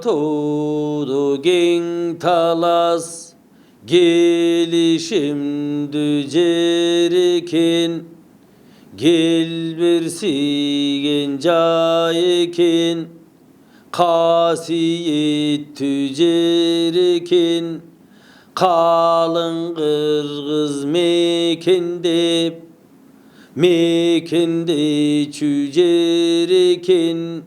tuğdu gen talas, gelişim düzeriken, gel bersigen jayken, kasiyet tüzeriken, kalın kırgız mekende, mekende çüzeriken,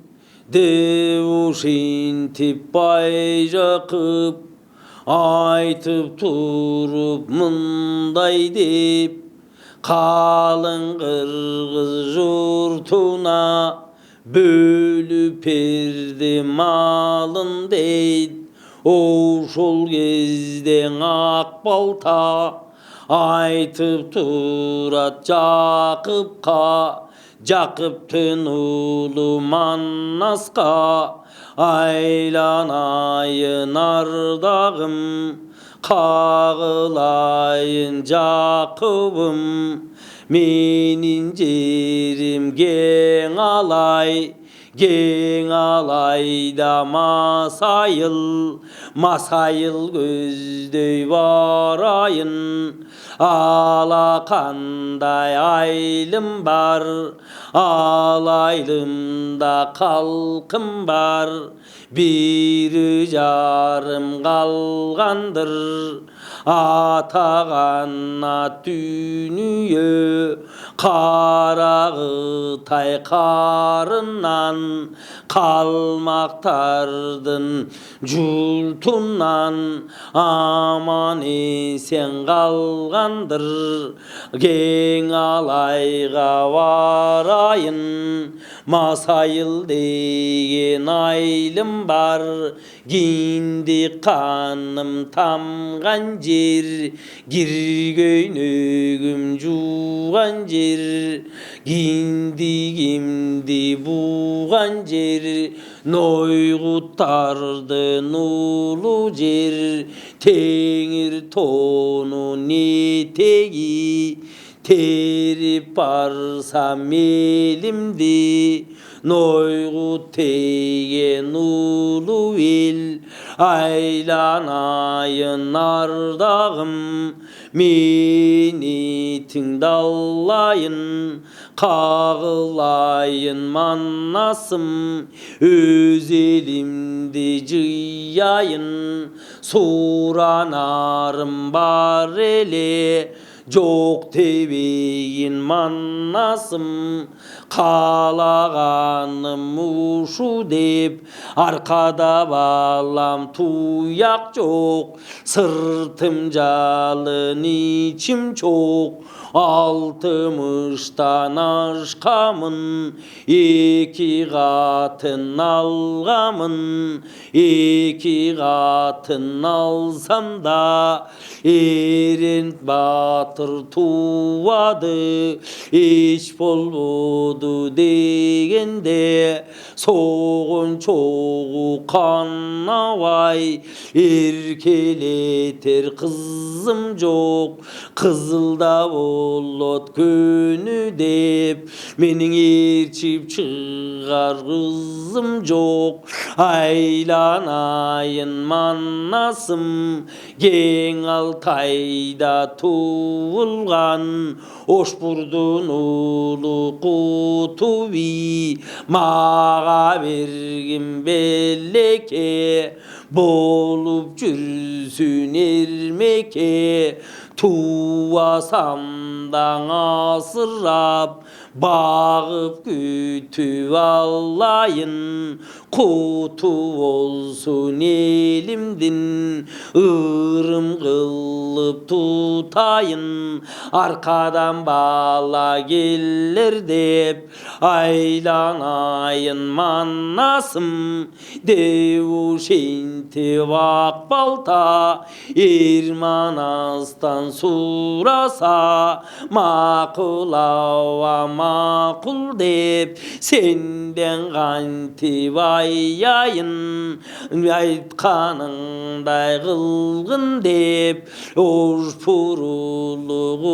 devuşin tip bayrakıp, aytıp turup mınday deyip, kalın kırgız jurtuna bölüp berdi malın deyt. Oşol gezde ak balta aytıp turat Jakıpka, Jakıptın ulu Mannaska, aylanayın ardağım, kağılayın Jakıbım, menin jerim gen alay, gen alayda masayıl, masayıl gözdöy varayın, alakanday aylım bar, alaylımda kalkım bar, bir jarım kalgandır, atağanna tünüyö, karağıtay karından, kalmaktardın jultundan, aman esen kalgandır, gen alayga varayın, masayıl degen aylım bar, gindi kanım tamgan jer, girgöynögüm jugan jer, gindigimdi bugan jer, noyguttardın ulu jer, teңир tonun etegi, terip barsam elimdi, noygut tegen ulu el, aylanayın ardağım, meni tingdallayın, kağılayın mannasım, öz elimdi jıyayın, suranarım bar ele, jok tebeyin mannasım, kalağanım uşu dep, arkada balam tuyak jok, sırtım jalın içim çok, altmıştan aşkamın, iki katın algamın, iki katın alsam da, erent batır tuvadı, iş bolbodu degende, soğun çoğu kannavay, erkeleter kızım jok, kızılda bolot könü dep, mening erçip çıgar kızım jok, aylanayın mannasım, gen altayda tuğulgan, Oşburdun ulu kutubi, mağa bergin belleke, bolup jürsün ermeke, tuvasamdan asırap, bağıp kütüp allayın, kutu olsun elimdin, ırım kılıp tutayın, arkadan bala geller dep, aylanayın mannasım, devuşinti vak balta, irmanastan surasa, makulava makul dep senden gantip ayayın aytkanыңдай kılgın dep Urpuruluğu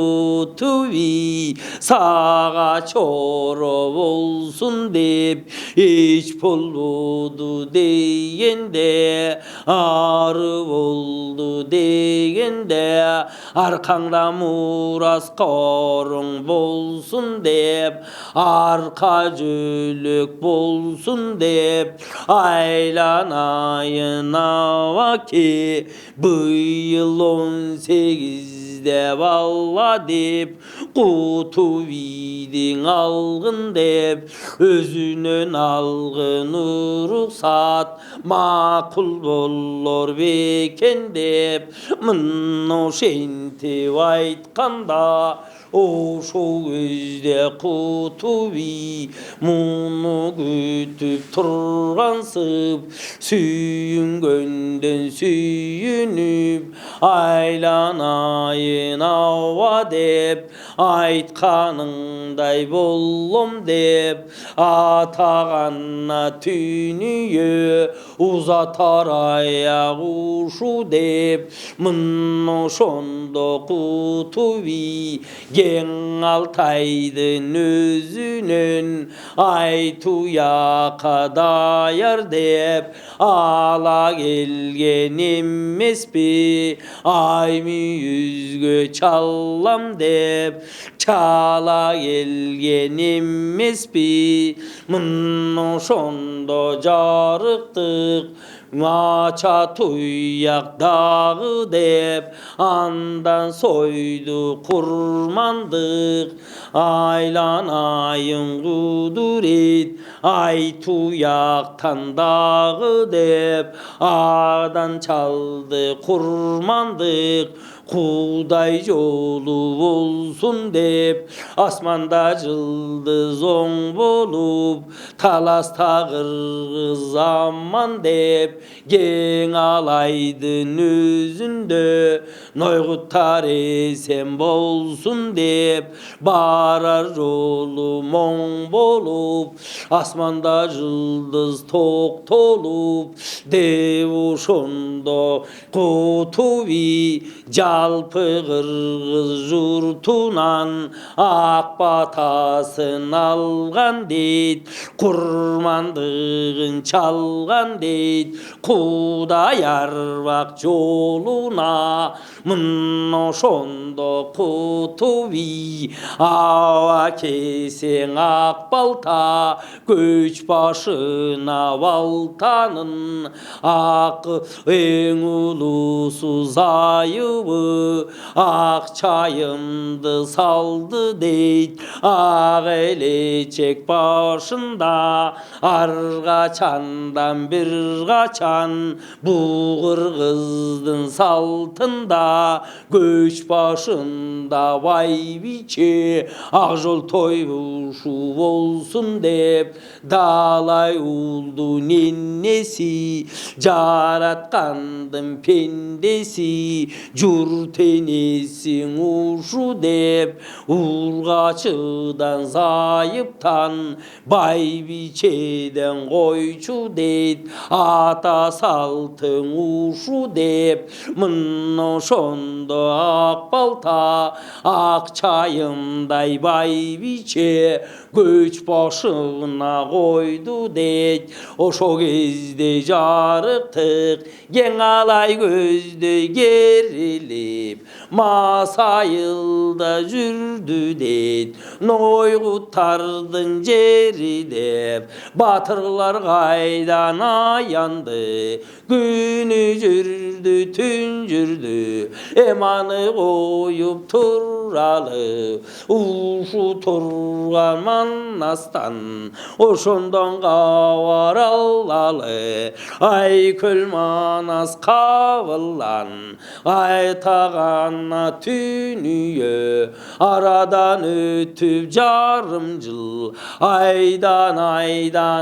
tüvi sağa çoro bolsun dep hiç boldu degende arı boldu degende arkanda muras korun bolsun dep arka jölük bolsun dep aylanayın avaki bu yıl 18'de valla dep kutu vidin algın dep özünün algını ruhsat makul bolor beken dep mınno şenti aytkanda oşo gözde kutubi munu gütüp turgansıp süyüngönden süyünüp aylanayın ava dep aytkanыңдай bollom dep atağanna tünüyü uzatar ayak uşu dep mınno şondo kutubi gen altaydın özünün aytuya kadayar dep ala gelgenim mesbi ay mi yüzgö çallam dep çala gelgenim mesbi mınno şondo jarıktık maça tuyak dağı dep andan soydu kurmandık aylanayın kuduret ay tuyaktan dağı dep adan çaldı kurmandık Kuday yolu olsun dep asmanda yıldız on bolup talas tağır zaman dep gen alaydın özünde noygutar esem bolsun dep barar yolu mon bolup asmanda yıldız tok tolup devuşondo kutuvi Jalpı Kırgız jurtunan ak batasın algan deyt kurmandığın çalgan deyt kuda yarvak yoluna mınno şondo kutuvi ava kesen ak balta göç başına valtanın ak en ulusu zayıvı ak çayımdı saldı deyt ak elecek başında arga çandan bir kaçan bu kırgızdın saltında göç başında vay biçe ak jol toyuşu olsun dep dalay oldu ninnesi jaratkandım pendesi jurtenesin uşu dep urgaçıdan zayıptan bay biçeden koyçu deyt ata saltın uşu dep mınno şondo ak balta ak çayımday bay biçe göç başına koydu deyt oşo gezde jarıktık gen alay gözde gerilip masayılda jürdü deyt noygutardın jeri dep batırlar kaydan ayandı günü jürdü tün jürdü emanı koyup turalı uşu turgan mannastan oşondan kavar allalı ay köl manas kavıllan ay tağana tünüyü aradan ötüp jarımcıl aydan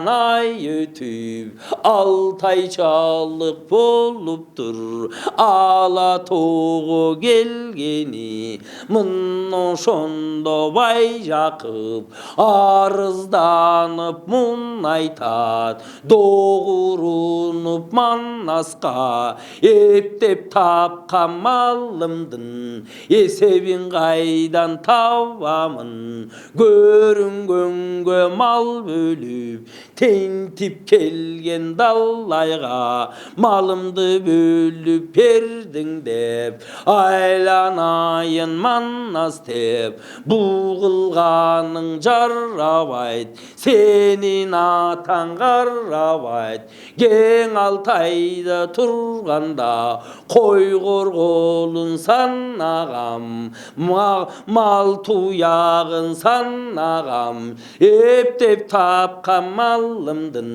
ay ötüp altay çalık boluptur ала тоғы келгені мұның шондо бай жақып арызданып мұн айтат доғырынып маннасқа ептеп тапқан малымдың есебін қайдан табамын көрінгенге мал бөліп тентіп келген далайға малымды бөліп бердің деп айланайын маннас деп бұғылғаның жарабайд сенің атаң қарабайд кең алтайда тұрғанда қой қорғолын санағам мал туяғын санағам ептеп тапқан малымдың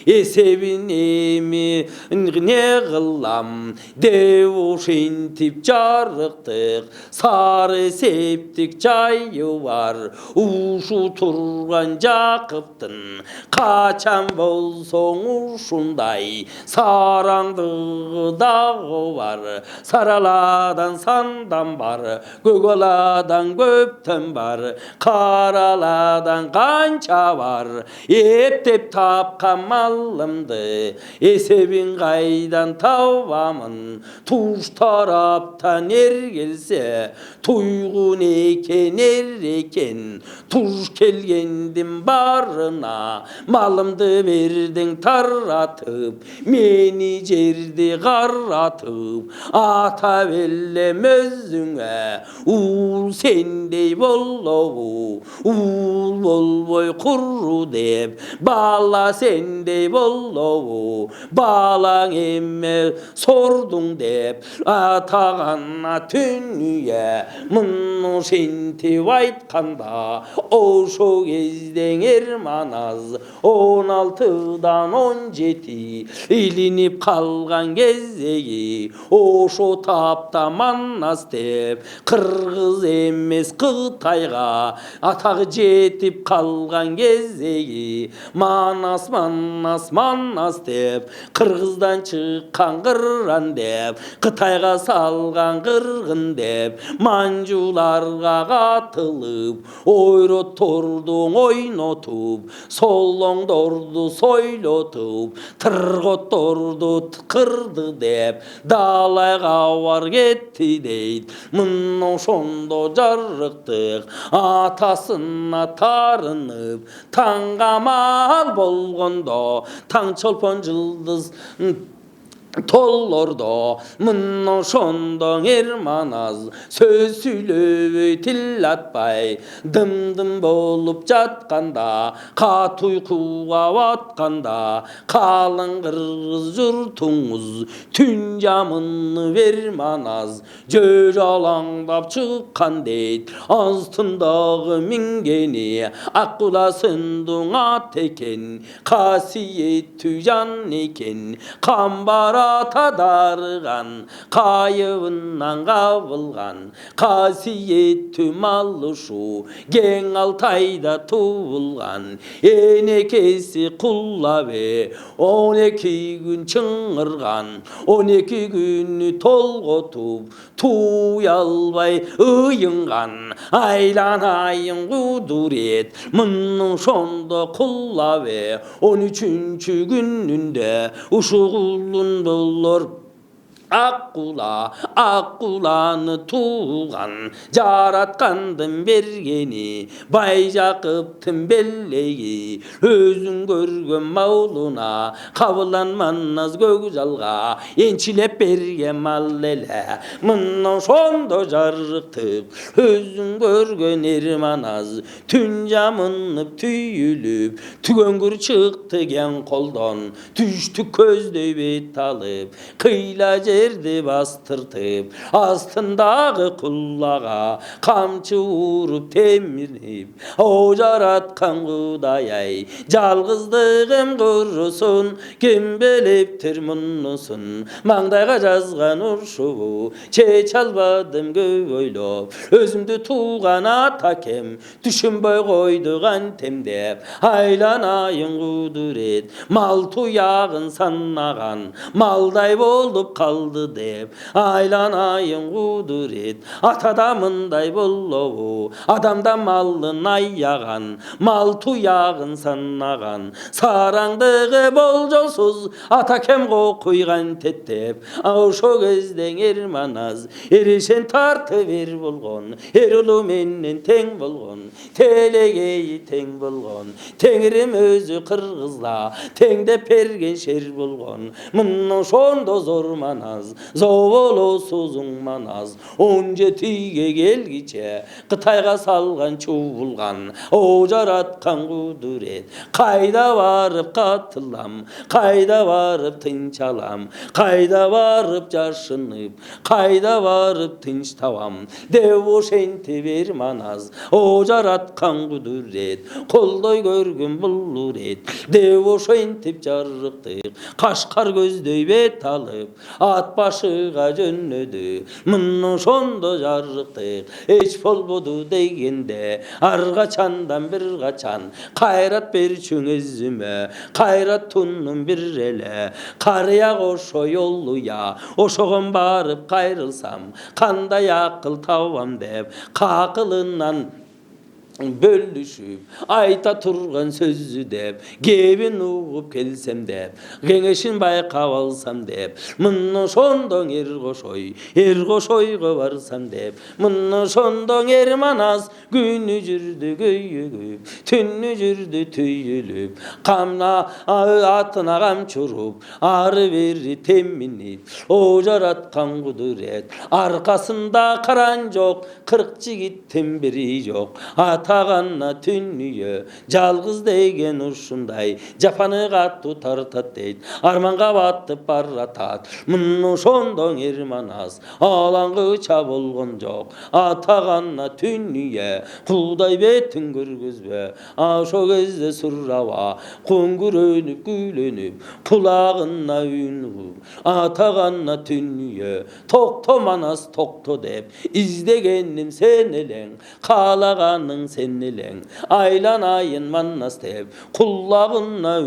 есебін еме не қылам деп ошентіп жарықтық сары септік жайы бар ушу тұрған жақыптың қачан болсоң ушундай сараңдығы дағы бар сараладан сандан бар көгаладан көптен бар қараладан қанша бар ептеп тапқан малымды есебін қайдан табамын туш тараптан келсе туйғын екен екен туш келгендім барына малымды бердің таратып мені жерде қаратып ата белем өзіңе ул сендей болу ул болбой құру деп бала сендей болу балаң еме сордың деп атағана түнүе мұны сентіп айтқанда ошо кезден ерманаз 16-дан 17 илинип қалған кездегі ошо тапта маннас деп қырғыз емес қытайға атағы жетіп қалған кездегі манас манас манас деп қырғыздан шыққан қыран деп қытайға салған қырғын деп манжуларға қатылып ойроттордың ойнотуп солоңдорду сойлотуп тырготторду кырды деп далайга бар кетти дейт мына ошондо жарыктык атасына тарынып таңгамал болгондо таң чолпон жылдыз толлордо мына ошондо эрманаз сөз сүйлөбөй тил атпай дым-дым болуп жатканда кат уйкуга батканда калың кыргыз журтуңуз түн жамыны эрманаз жөө жалаңдап чыккан дейт астындагы мингени акуласындың ат экен касиеттүү жан экен камбар ата дарыған қайыбынан қабылған қасиетті мал ұшу кең алтайда туылған енекесі құллабе 12 күн чыңырған 12 күні толғотуп туя албай ыйынған айланайын кудурет мынның шондо құллабе 13-чү күнүндө ушугулун болор Аққуланы туған жаратқандың бергені бай жақыптың беллеги өзің көрген маулуна қабыланманназ көкжалға енчилеп берген мал эле мына ошондо жарыктып өзің көрген эрманаз түн жамынып түйүлүп түгөнгүр чыкты кең колдон түштүк көздөй бет алып кыйла жерди бастыртып астындағы құллаға қамчы уруп темирип о жараткан Кудай ай жалгыздыгым курусун ким белиптир мунусун маңдайга жазган ушубу чече албадым көп ойлоп өзүмдү тууган ата кем түшүнбөй койду кантем деп айланайын кудурет мал туягын санаган малдай болуп калдым kaldı dep aylanayın kuduret atada mınday bollobu adamda mallın ayyagan mal tuyağın sannagan sarаңдығы болжолсуз ата кем куйган теттеп ошо кезден эрманаз эришен тарты бер болгон эр улу менен тең болгон телегеyi тең болгон теңирим өзү кыргызла теңдеп берген шер болгон мына ошондо зор маназ зоболосузуң маназ 17-ге келгиче Кытайга салган чуулган о жараткан кудурет кайда барып катылам кайда барып тынч алам кайда барып жашынып кайда барып тынч табам деп ошентип бер маназ о жараткан кудурет колдой көргөн бул урет деп ошентип жарыктык кашкар көздөй бет алып ат башыга жөнөдү мына ошондо жарыктык эч болбоду дегенде ар качандан бир качан кайрат берчүң өзүмө кайрат туннум бир эле карыя ошо yolluya ошогон барып кайрылсам кандай акыл табам деп какылынан bölüşüp ayta turgan sözü dep gebin uğup kelsem dep kengешин байкап алсам деп мына ошондоң эр кошойго барсам деп мына ошондоң эр манас күнү жүрдү көйүгүп түнү жүрдү түйүлүп камна атына камчуруп ары бери теминип о жараткан кудурет аркасында каран жок 40 жигиттин бири жок атаганна түнүyө жалгыз деген ушундай жапаны катуу тартат дейт арманга батып баратат мына ошондоң эр манас алаңгыча болгон жок атаганна түнүyө кудай бетин көргөзбө ошо кезде сураба коңгүрөнүп күйлөнүп кулагына үн угуп атаганна түнүyө токто манас токто деп издегеним сен элең каалаганың sen eleng aylanayın mannas dep kulağına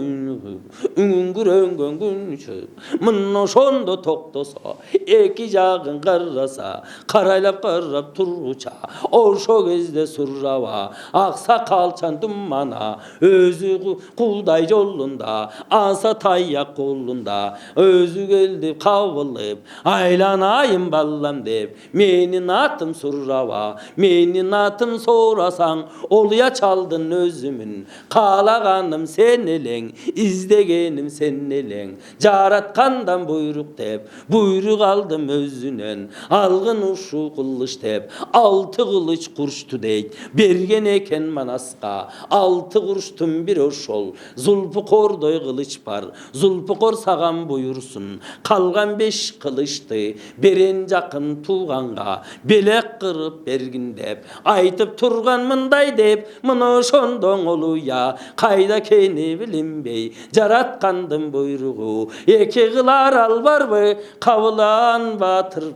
üngüröngön günçü mına ошондо токтосо эки жагын караса карайлап карап тургуча ошо кезде сурраба ак сакалчан думана өзү кудай жолунда аса таяк колунда өзү келди кабылып aylanayın баллам деп менин атым сурраба менин атым sorasang oluya çaldın özümün kalaganım sen eleng izdegenim sen eleng jaratkandan buyruk dep buyruk aldım özünen algın uşu kılıç dep 6 kılıç kurştu deyt bergen eken manaska 6 kurştun bir oşol zulpu kordoy kılıç var zulpu kor sagan buyursun kalgan 5 kılıçtı beren jakın tuğanga belek kırıp bergin dep aytıp turgan мындай деп мына ошондоң олуя кайда кени билинбей жараткандын буйругу эки кылар ал барбы кабылан батыр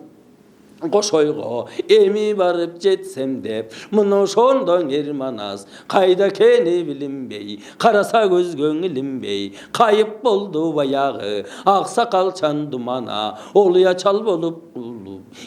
кошойго эми барып жетсем деп мына ошондоң эр манас кайда кени билинбей караса көзгөн илинбей кайып болду баягы ак сакалчан думана олуя чал болуп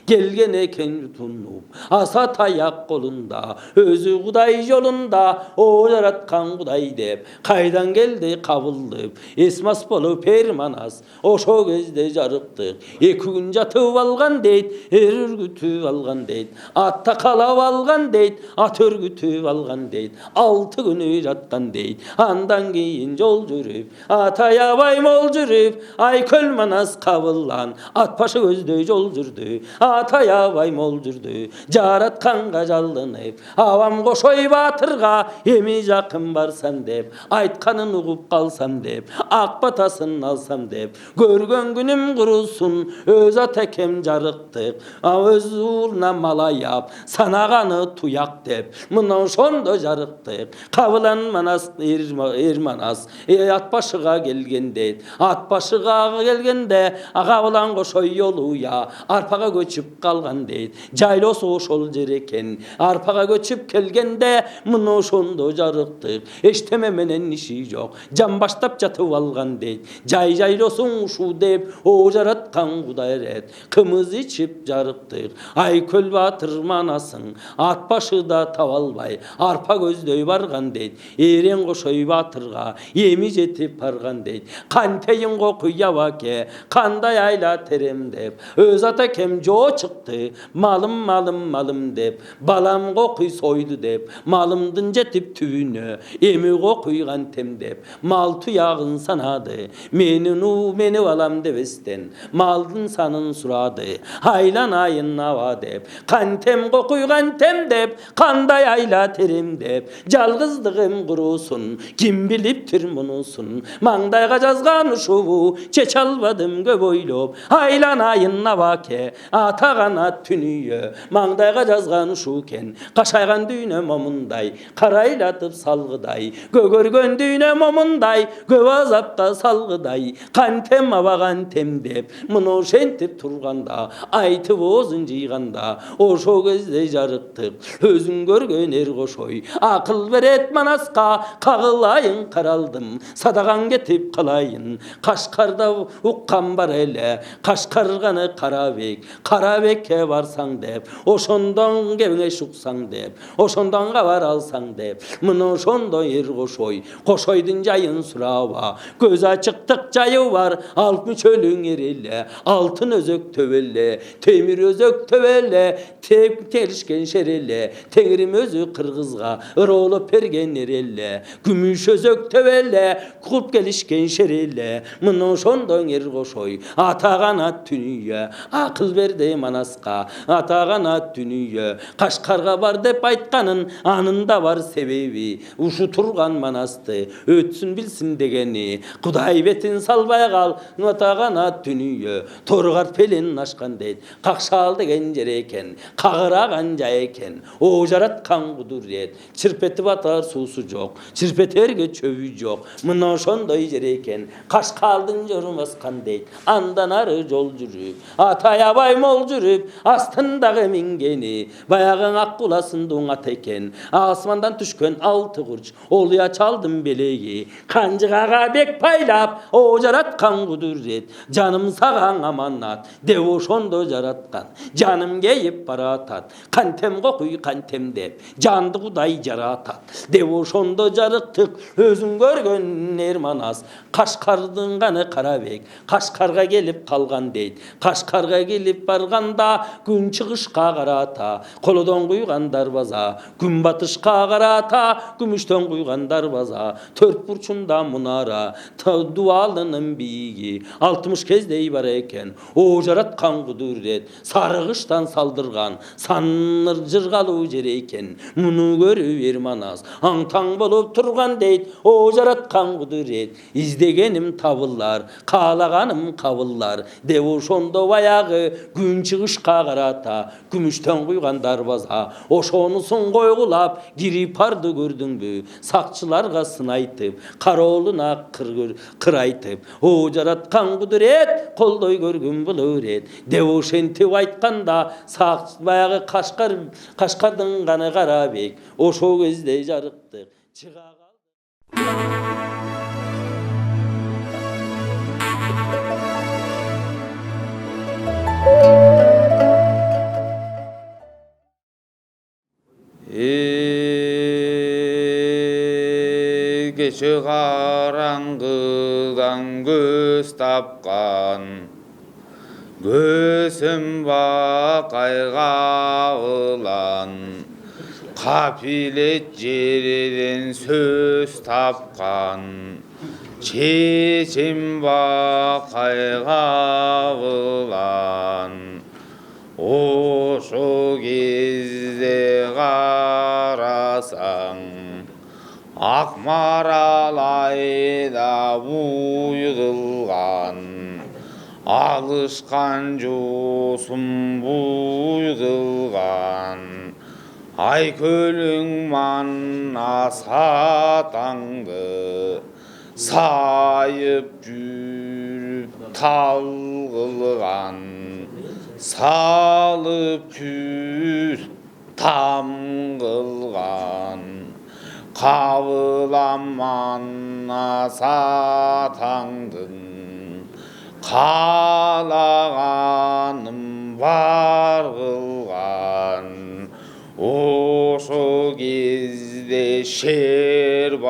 gelgen eken tunup asa tayak kolunda özü kuday yolunda o yaratkan kuday dep kaydan geldi kabıldıp esmas bolup permanas oşo gözde jarıktık 2 gün jatıp algan deyt er ürgütüp algan deyt atta kalap algan deyt at örgütüp algan deyt 6 günü jatkan deyt andan keyin jol жүрүp ataya bay mol жүрүp ay köl manas kabıllan at başı gözde jol жүрдү атая бай мол жүрдү жаратканга жалынып авам кошой батырга эми жакын барсам деп айтканын угуп калсам деп ак батасын алсам деп көргөн күнүм курусун өз атакем жарыктык Öz uğruna malayap, sanağanı tuyak dep, mınan şonda jarıktık. Kavılan manas, Ermanas, at başıga gelgende, at başıga gelgende, kavılan koşoy yolu ya, arpaga göçüp kalgan deyt. Jaylos oşol jereken, arpaga göçüp kelgende, mınan şonda jarıktık. Eştememenen işi yok, can baştap jatıp algan deyt. Jaylosun şu dep, o jaratkan Kudayret, kımız içip jarıktık. Ay köl batır manasın, at başı da tavalbay, arpa gözdöy bargan deyt. Eren koşoy batırga, yemi jetip bargan deyt. Kanteyin kokuya vake, kanday ayla terem dep. Öz ata kem jo çıktı, malım malım malım dep. Balam kokuy soydu dep, malımdın jetip tüvünü, emi kokuy gantem dep. Mal tuyağın sanadı, meni valam devesten. Maldın sanın suradı, haylan ayın nava dep. Kantem kokuy kantem dep, kanday ayla terim dep. Jalgızdığım kurusun, kim biliptir munusun. Mangdayga жазgan uşubu, çeç almadım göboylop. Haylan ayın nava ke, atağan at tünüyü. Mangdayga жазgan uşuken, kaşaygan düğüne momunday. Karaylatıp salgıday, gögörgön düğüne momunday. Gövazapta salgıday, kantem ava kantem dep. Mıno şentip turganda, aytıp ozun jıyganda, oşo gözde jarıktık. Özün görgön er koşoy, akıl beret manaska, kağılayın karaldım, sadagan getip kalayın. Kaşkarda ukkan bar ele, kaşkarganı karabek, karabek'e varsan dep, oşondan gevne şuksan dep, oşondan gavar alsan dep. Mıno şondo er koşoy, koşoydun jayın surava, göz açıktık jayı var, altmış çölün erille, altın özök tövelle, temir özök tövelle, tep gelişken şerelle, tengrim özü kırgızga, ırolu pergen erelle, gümüş özök tövelle, kup gelişken şerelle, mıno şondon er koşoy, atağan at tünüye, akıl verdi manaska, atağan at tünüye, Kaşkarga var dep aytkanın, anında var sebebi, uşu turgan manastı, ötsün bilsin degeni, Kuday betin salbaya kal, atağan at tünüye, torgar pelin aşkan deyt, kakşal degen jereken, kağıragan jayeken, o jaratkan kuduret, çırpetip atar susu jok, çırpeterge çövü jok, mına şondoy jereken, kaşkaldın jormaskan deyt, andan arı jol jürüp, ataya bay mol jürüp, astındağı mingeni, bayağın akkulasın doңat eken, asmandan düşkön altı kurç, oluya çaldım beleği, kancıgaga bek paylap, o jaratkan kuduret, canım sağan amanat, devo şondo jaratkan, canım geyip baratat, kantem kokuy kantem dep, candı kuday jaratat, devo şondo jarıktık, özün görgön Ermanas, Kaşkardın kanı karabek, Kaşkarga gelip kalgan deyt, Kaşkarga gelip barganda, gün çıkışka karata, kolodon kuygan darbaza, gün batışka karata, gümüşten kuygan darbaza, tört burçunda munara, dualının biyi, 60 kez dey var eken, o jaratkan kuduret, sarıgıştan saldırgan, sanır jırgalı jereken, munu görüp Ermanas, antang bolup turgan deyt, o jaratkan kuduret, izdegenim tavıllar, kalaganım kavıllar, devo şondo bayağı, gün çıkışka karata, gümüşten kuygan darbaza, oşonusun koygulap, girip ardı gördün bü, sakçılarga sınaytıp, karoğluna kıraytıp, o jaratkan kuduret, koldoy görgün buluret, devo şentip aytkanda, bayağı kaşkardın kanı karabek, oşo gözde jarıktık, çığa Gece karanlıktan göz tapkan, gözüm bakayga ulan, kapilet yerden söz tapkan, çeçim bakayga ulan. Oşo gezde karasan, akmaralayda buyğılgan, alışkan josun bu айкөлің манна сатаңды сайып жүріп талғылған салып күз там қылған қабыламанна сатаңдың қалағаным бар қылған ошо кезде шербағай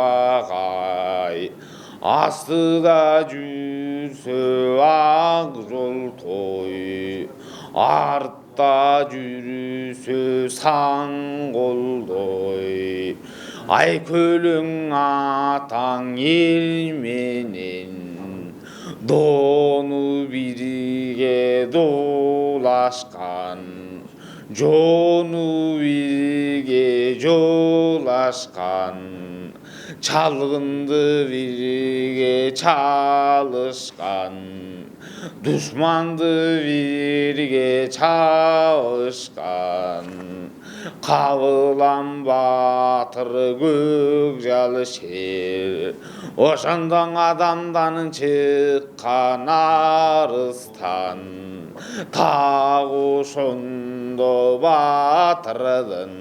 астыда жүрсө ақ жол той артта жүрсө сан қолдой айкөлің атаң ел менен дону бирге долашкан жону бирге жолашкан чалгынды бирге чалышкан душманды бирге чабышкан кабылан батыр көкжал шер ошондон адамдан чыккан арыстан так ошондо батырдын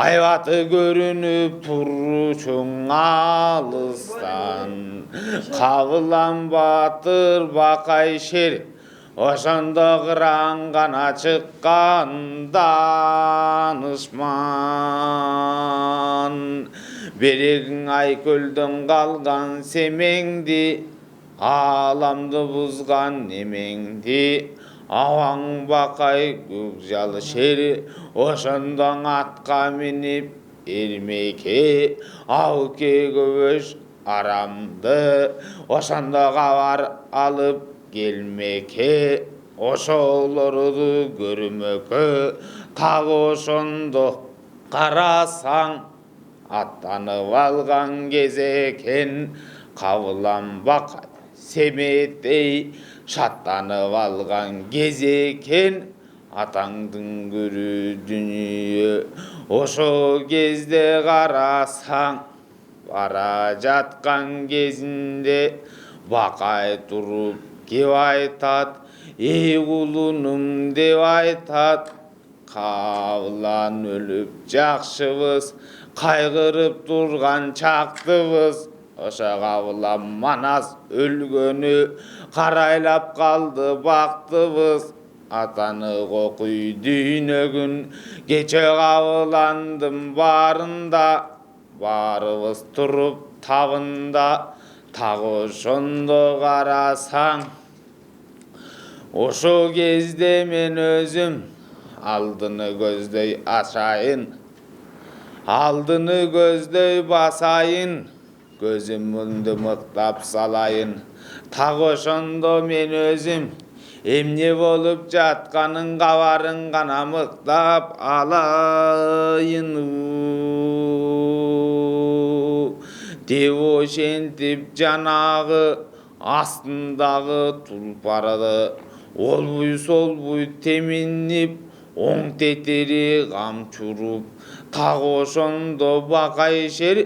айбаты көрүнүп турчуң алыстан кабылан батыр бакай шер ошондо кыран гана чыккан данышман берегиң айкөлдөн калган семеңди аламды бузган немеңди аваң бакай көкжал шер ошондон атка минип эрмеке ауке көбөш арамды ошондо кабар алып келмеке ошолорду көрмөкө так ошондо карасаң аттанып алган кез экен кабылан бакай семетей шаттанып алган кез экен атаңдын көрүү дүнүйө ошо кезде карасаң бара жаткан кезинде бакай туруп кеп айтат эй кулунум деп айтат кабылан өлүп жакшыбыз кайгырып турган чактыбыз ошо кабылан манас өлгөнү карайлап калды бактыбыз атаны кокуй дүйнөгүн кече кабыландын баарында баарыбыз туруп табында так ошондо карасаң ошо кезде мен өзүм алдыны көздөй ашайын алдыны көздөй басайын көзүмдү мыктап салайын так ошондо мен өзүм эмне болуп жатканын кабарын гана мыктап алайын деп ошентип жанагы астындагы тулпарды олбуй солбуй теминип оң тетери камчуруп так ошондо бакай шер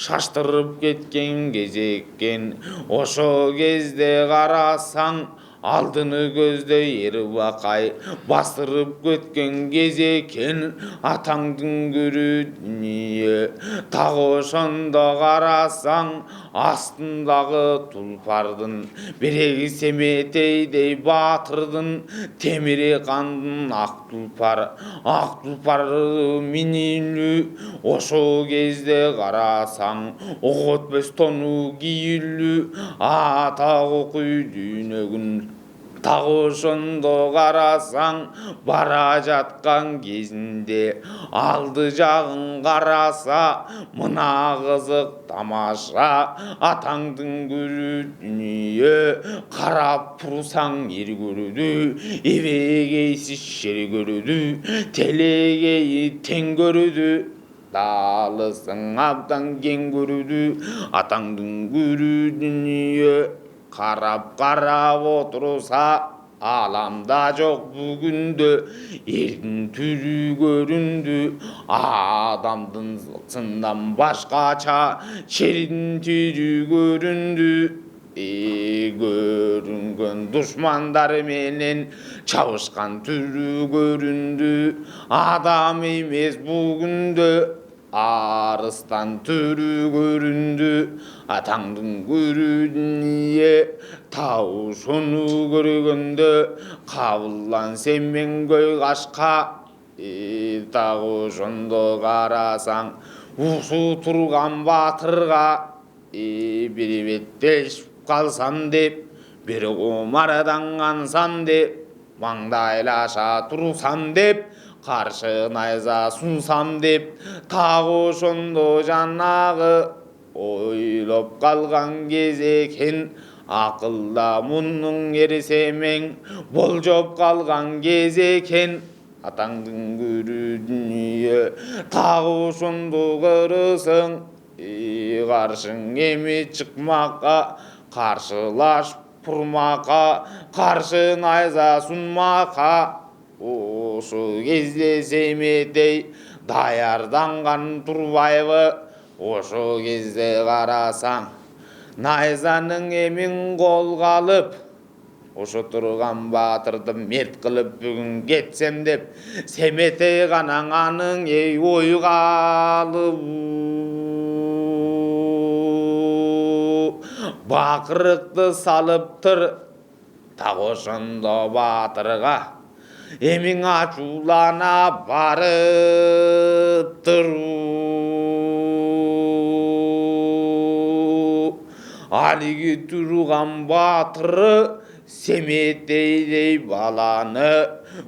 шаштырып кеткен кез экен ошо кезде карасаң алдыны көздөй эр бакай бастырып кеткен кез экен атаңдын көрүү дүнүйө так ошондо карасаң астындагы тулпардын биреги семетейдей батырдын темири кандын ак тулпар минилүү ошо кезде карасаң ок өтпөс тону кийилүү так окуй дүйнөгүн так ошондо карасаң бара жаткан кезинде алды жагын караса мына кызык тамаша атаңдын көрүү дүнүйө карап турсаң эр көрүдү эбегейсиз шер көрүдү телегейи тең көрүдү даалысың абдан кең көрүдү атаңдын көрүү дүнүйө карап отурса Alamda çok bugündü, erkin türü göründü. Adamdın zıltından başkaça şerin türü göründü. Görüngen düşmanlar menen çavuşkan türü göründü. Adam emez bugündü, arıstan türü göründü. Atаңдың көрүнүе тау шону көргөндө кабылдан сенмен көй кашка тагы ошондо карасаң ушул турган батырга бир беттешип калсам деп бир кумардан кансам деп маңдайлаша турсам деп каршы найза сунсам деп тагы ошондо жанагы ойлоп калган кез экен акылда мунун эрсемең болжоп калган кез экен атаңдын көрүү дүнүйө тагы ошондо көрөсөң каршың эми чыкмакка каршылашып турмакка каршы найза сунмакка ошол кезде Семетей даярданган турбайбы ошол кезде карасаң найзанын эмин колго алып ошо турган баатырды мерт кылып бүгүн кетсем деп Семетей канаң анын ойга алып бакырыкты салыптыр так ошондо баатырга эмиң ачуулана барыптыр. Алиги турган баатыры Семетейдей баланы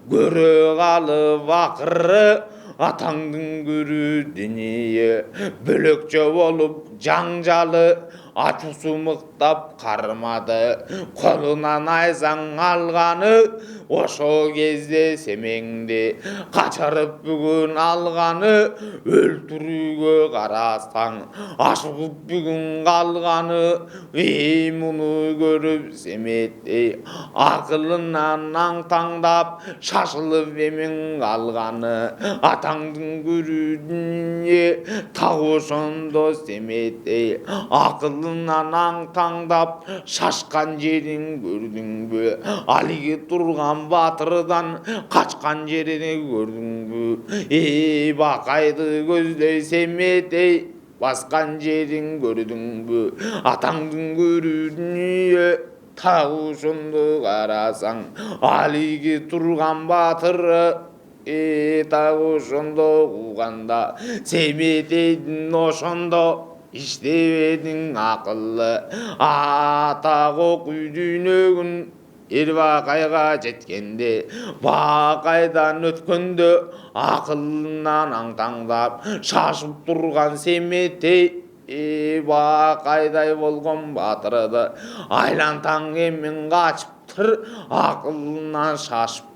көрө калып акыры атаңдын көрүү дүние бөлөкчө болуп жаңжалы ачуусу мыктап кармады колуна найзаң алганы ошол кезде семеңди качырып бүгүн алганы өлтүрүүгө карасаң ашыгып бүгүн калганы муну көрүп Семетей акылынан аңтаңдап шашылып эмин калганы атаңдын көрүү дүние так ошондо Семетей акылынан аңтаңдап шашкан жерин көрдүңбү алиги турган баатырдан качкан жерини көрдүңбү бакайды көздөй Семетей баскан жерин көрдүңбү атаңдын көрүү дүние так ошондо карасаң алиги турган баатыры так ошондо кууганда Семетейдин ошондо иштебедиң акылы атак окуй дүйнөгүн Бакайга жеткенде Бакайдан өткөндө акылынан аңтаңдап шашып турган Семетей Бакайдай болгон баатырды айлантаң эмин качыптыр акылынан шашыптыр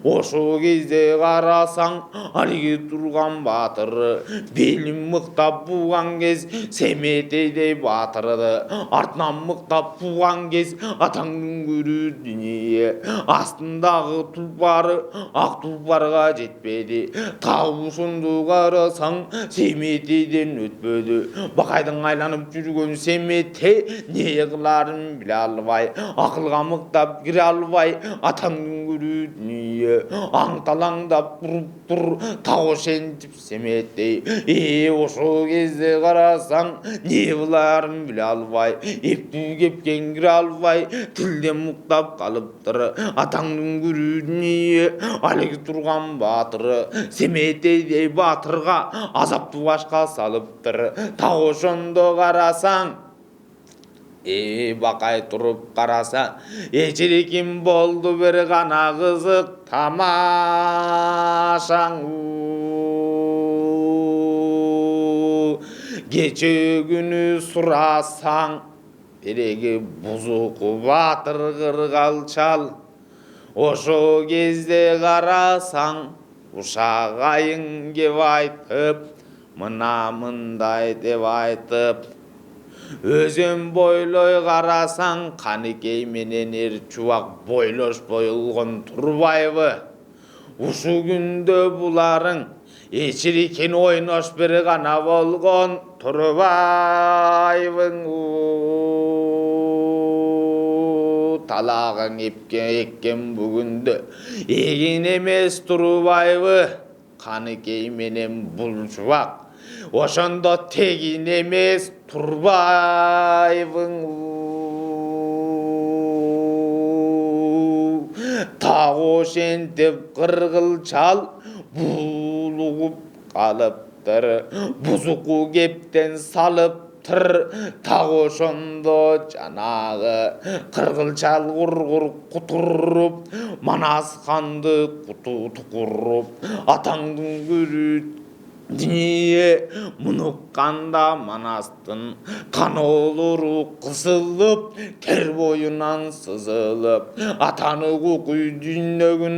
ошол кезде карасаң алиги турган баатыры белин мыктап бууган кез Семетейдей баатырды артынан мыктап бууган кез атаңдын көрүү дүние астындагы тулпары ак тулпарга жетпеди так ошондо карасаң Семетейден өтпөдү Бакайдын айланып жүргөн Семетей не кыларын биле албай акылга мыктап кире албай атаңдын көрүү дүние аңталаңдап туруптур так ошентип Семетей ошол кезде карасаң не кыларын биле албай эптүү кепкен кире албай тилден муктап калыптыр атаңдын көрүү дүние алиги турган баатыры Семетейдей баатырга азаптуу башка салыптыр так ошондо карасаң Бакай туруп караса эчириким болду бир гана кызык тамашаң кече күнү сурасаң биреги бузук баатыр кыргалчал ошол кезде карасаң ушак айың кеп айтып мына мындай деп айтып Өзен бойлой қарасаң, Қанекей менен Чубак бойлош бойылған Турбаевы. Ушу күндө буларың эчирикен ойнош бир гана болгон Турбаевың талагың эккен бүгүндө эгин эмес Турбаевы. Қанекей менен бул Чубак ошондо тегин эмес Турбаевың тагы ошентип кыргылчал булугуп калыптыр, бузуку кептен салыптыр. Тагы ошондо жанагы кыргылчал кургур кутуруп, Манас ханды куту тукуруп, атаңдын көрү Дүние мунукканда Манастын каноолору кысылып, тер боюнан сызылып, атаны кукуй дүйнөгүн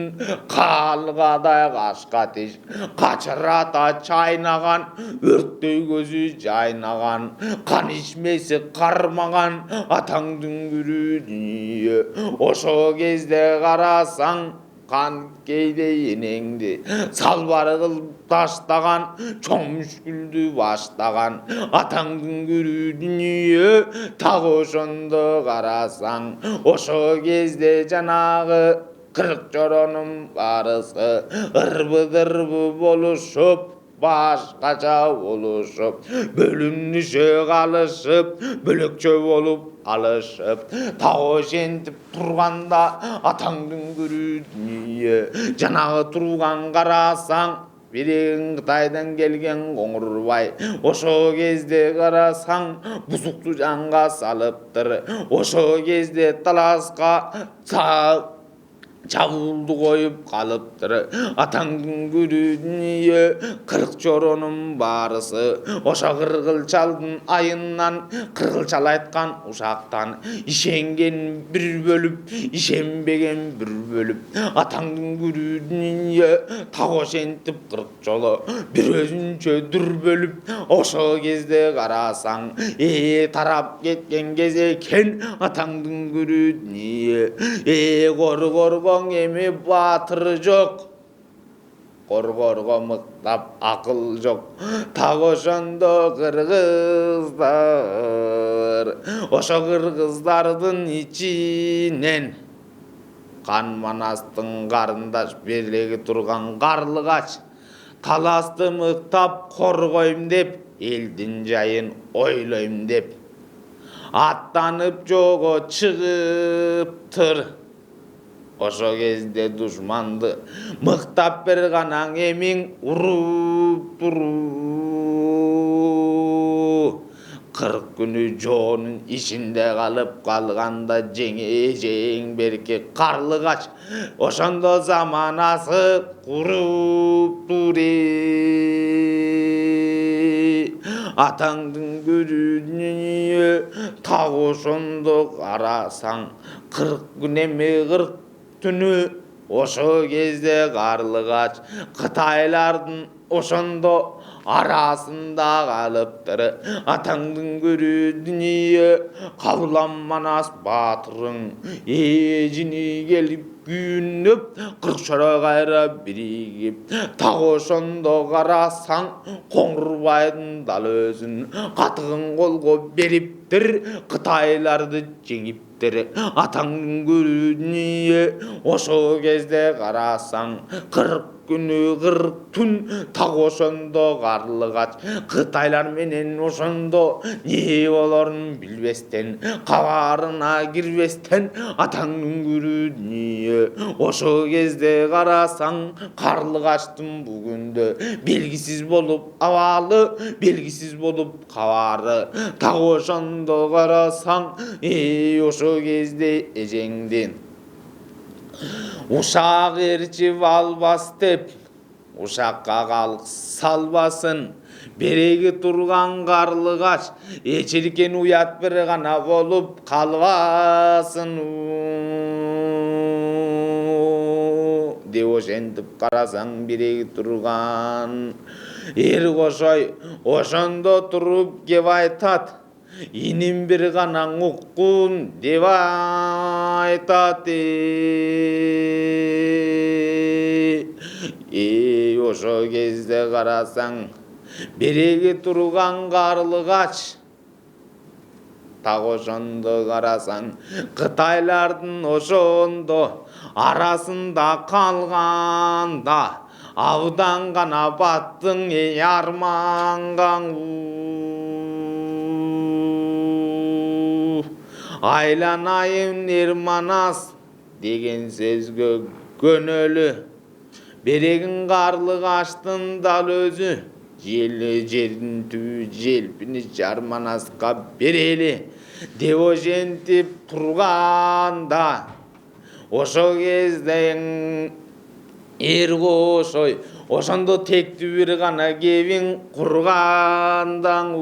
калгадай кашка тиш качырата чайнаган, өрттөй көзү жайнаган, кан ичмеси кармаган атаңдын күрү дүние. Ошо кезде карасаң, Қанекейдей энеңди салбары кылып таштаган, чоң мүшкүлдү баштаган атаңдын көрүү дүние. Тагы ошондо карасаң, ошо кезде жанагы 40 жоронун барысы ырбы-дырбы болушуп, башкача болушуп, бөлүнүшө калышып, бөлөкчө болуп алышып. Тагы ошентип турганда атаңдын көрүү дүние. Жанагы турган карасаң, бири Кытайдан келген Коңурбай. Ошо кезде карасаң, бузукту жанга салыптыр. Ошо кезде таласка чабуулду коюп калыптыр. Атаңдын көрүү дүние. 40 жоронун баарысы ошо кыргылчалдын айынан, кыргылчал айткан ушактан ишенген бир бөлүп, ишенбеген бир бөлүп. Атаңдын көрүү дүние. Тагы ошентип 40 жолу бир өзүнчө дүр бөлүп. Ошо кезде карасаң, тарап кеткен кез экен атаңдын көрүү дүние. Коргорго эми батыр жок, коргорго мыктап акыл жок. Тагы ошондо кыргыздар, ошо кыргыздардын ичинен Кан Манастын карындаш белеги турган Карлыгач таласты мыктап коргойм деп, элдин жайын ойлойм деп аттанып жолго чыгыптыр. Ошо кезде душманды мыктап бир гана эмиң уруп туруу. 40 күнү жоонун ичинде калып калганда жең берки Карлыгач ошондо заманасы куруп тури. Атаңдын көрүү дүние. Тагы ошондо карасаң, 40 күн эми 40 түнү. Ошо кезде Карлыгач Кытайлардын ошондо арасында калыптыр. Атаңдын көрүү дүние. Кабылан Манас баатырың эжини келип күйүнүп, 40 чора кайра биригип. Тагы ошондо карасаң, Коңурбайдын дал өзүн катыгын колго бериптир, Кытайларды жеңиптир. Атаңдын көрүү дүние. Ошо кезде карасаң, 40 күнү 40 түн. Тагы ошондо Карлыгач Кытайлар менен ошондо не болорун билбестен, кабарына кирбестен атаңдын көрүү дүние. Ошо кезде карасаң, Карлыгачтын бүгүндө белгисиз болуп абалы, белгисиз болуп кабары. Тагы ошондо карасаң, ошо кезде эжеңдин ушак ээрчип албас деп, ушакка калк салбасын. Береги турган Карлыгач эчиркен уят бир гана болуп калбасын деп ошентип карасаң, биреги турган эр кошой ошондо туруп кеп айтат: инин бир гана уккун деп айтат. Ошо кезде карасаң береги турган карлыгач так ошондо карасаң кытайлардын ошондо арасында калганда абдан гана баттың эй армангаң айланайын эрманас деген сөзгө көнөлү берегин карлыгачтын дал өзү жердин түбү желпини жарманаска берели деп ошентип турганда ошо кезде кошой ошондо тектүү бир гана кебин кургандаң